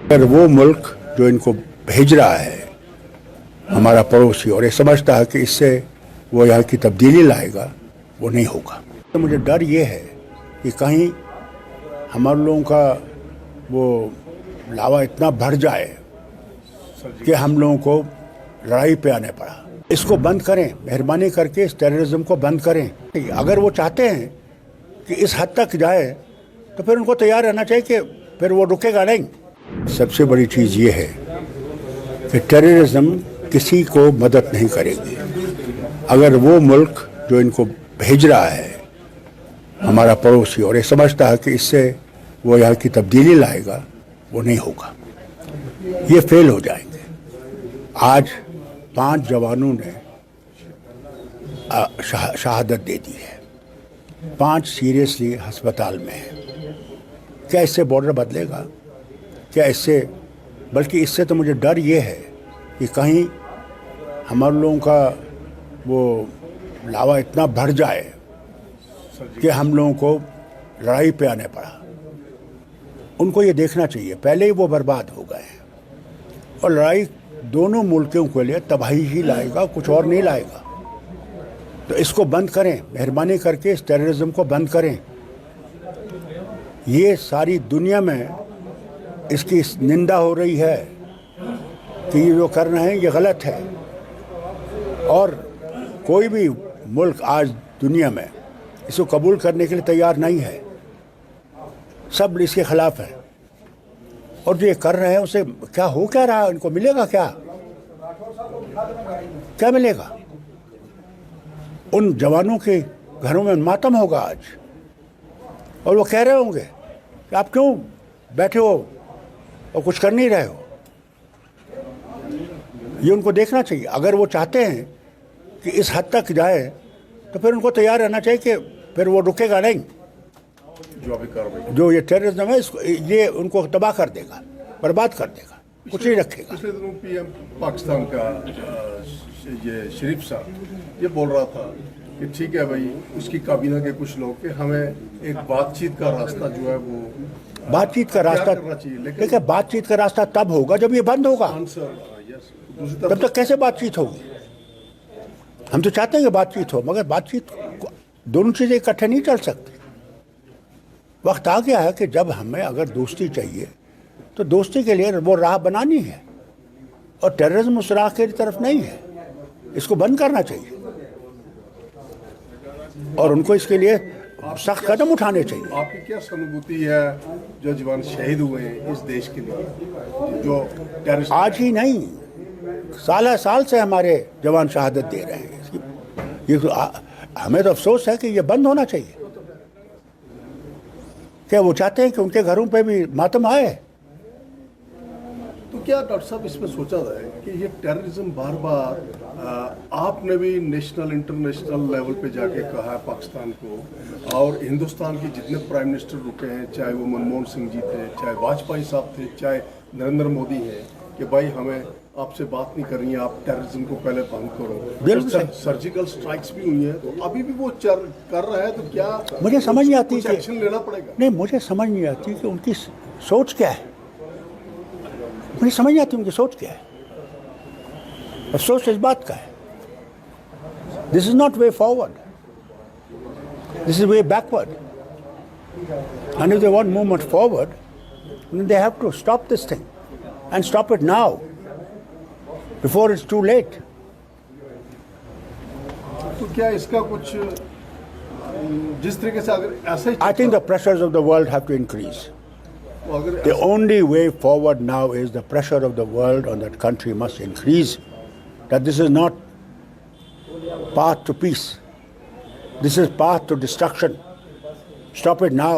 अगर वो मुल्क जो इनको भेज रहा है हमारा पड़ोसी और ये समझता है कि इससे वो यहाँ की तब्दीली लाएगा, वो नहीं होगा। तो मुझे डर ये है कि कहीं हमारे लोगों का वो लावा इतना बढ़ जाए कि हम लोगों को लड़ाई पे आने पड़ा। इसको बंद करें, मेहरबानी करके इस टेररिज्म को बंद करें। अगर वो चाहते हैं कि इस हद तक जाए तो फिर उनको तैयार रहना चाहिए कि फिर वो रुकेगा नहीं। सबसे बड़ी चीज़ ये है कि टेररिज्म किसी को मदद नहीं करेगी। अगर वो मुल्क जो इनको भेज रहा है हमारा पड़ोसी और ये समझता है कि इससे वो यहाँ की तब्दीली लाएगा, वो नहीं होगा, ये फेल हो जाएंगे। आज 5 जवानों ने शहादत दे दी है, 5 सीरियसली अस्पताल में हैं। क्या इससे बॉर्डर बदलेगा? क्या इससे, बल्कि इससे तो मुझे डर ये है कि कहीं हमारे लोगों का वो लावा इतना बढ़ जाए कि हम लोगों को लड़ाई पे आने पड़ा। उनको ये देखना चाहिए पहले ही वो बर्बाद हो गए हैं और लड़ाई दोनों मुल्कों के लिए तबाही ही लाएगा, कुछ और नहीं लाएगा। तो इसको बंद करें, मेहरबानी करके इस टेररिज्म को बंद करें। ये सारी दुनिया में इसकी निंदा हो रही है कि ये जो कर रहे हैं ये गलत है और कोई भी मुल्क आज दुनिया में इसको कबूल करने के लिए तैयार नहीं है। सब इसके खिलाफ है और जो ये कर रहे हैं उसे क्या हो क्या रहा है, इनको मिलेगा क्या? क्या मिलेगा? उन जवानों के घरों में मातम होगा आज और वो कह रहे होंगे कि आप क्यों बैठे हो और कुछ कर नहीं रहे हो। ये उनको देखना चाहिए। अगर वो चाहते हैं कि इस हद तक जाए तो फिर उनको तैयार रहना चाहिए कि फिर वो रुकेगा नहीं। जो ये टेररिज्म है इसको, ये उनको तबाह कर देगा, बर्बाद कर देगा, कुछ नहीं रखेगा। पिछले दिनों पीएम पाकिस्तान का ये शरीफ साहब ये बोल रहा था कि ठीक है भाई, उसकी काबीना के कुछ लोग कि हमें एक बातचीत का रास्ता जो है वो बातचीत का रास्ता, देखिए बातचीत का रास्ता तब होगा जब ये बंद होगा। तब तक कैसे बातचीत होगी? हम तो चाहते हैं कि बातचीत हो, मगर बातचीत दोनों चीज़ें इकट्ठे नहीं चल सकती। वक्त आ गया है कि जब हमें अगर दोस्ती चाहिए तो दोस्ती के लिए वो राह बनानी है और टेररिज्म उस राह की तरफ नहीं है। इसको बंद करना चाहिए और उनको इसके लिए सख्त कदम उठाने चाहिए। आपकी क्या सहानुभूति है जो जवान शहीद हुए हैं इस देश के लिए, जो टेररिस्ट? आज ही नहीं, साल से हमारे जवान शहादत दे रहे हैं। ये तो हमें तो अफसोस है कि ये बंद होना चाहिए। क्या वो चाहते हैं कि उनके घरों पे भी मातम आए? तो क्या डॉक्टर साहब इसमें सोचा जाए कि ये टेररिज्म बार बार आपने भी नेशनल इंटरनेशनल लेवल पे जाके कहा है पाकिस्तान को, और हिंदुस्तान के जितने प्राइम मिनिस्टर रुके हैं, चाहे वो मनमोहन सिंह जी थे, चाहे वाजपेयी साहब थे, चाहे नरेंद्र मोदी हैं, कि भाई हमें आपसे बात नहीं करनी है, आप टेररिज्म को पहले बंद करो। सर्जिकल स्ट्राइक्स भी हुई हैं, तो अभी भी वो कर रहा है, तो क्या मुझे समझ नहीं आती कि एक्शन लेना पड़ेगा? नहीं, मुझे समझ नहीं आती कि उनकी सोच क्या है। मुझे समझ नहीं आती उनकी सोच क्या है। अफसोस इस बात का है। This is not way forward, this is way backward. And if they want movement forward, then they have to stop this thing and stop it now before it's too late. तो क्या इसका कुछ जिस तरीके से अगर ऐसा ही I think the pressures of the world have to increase. अगर The only way forward now is the pressure of the world on that country must increase, that this is not path to peace. This is path to destruction. Stop it now.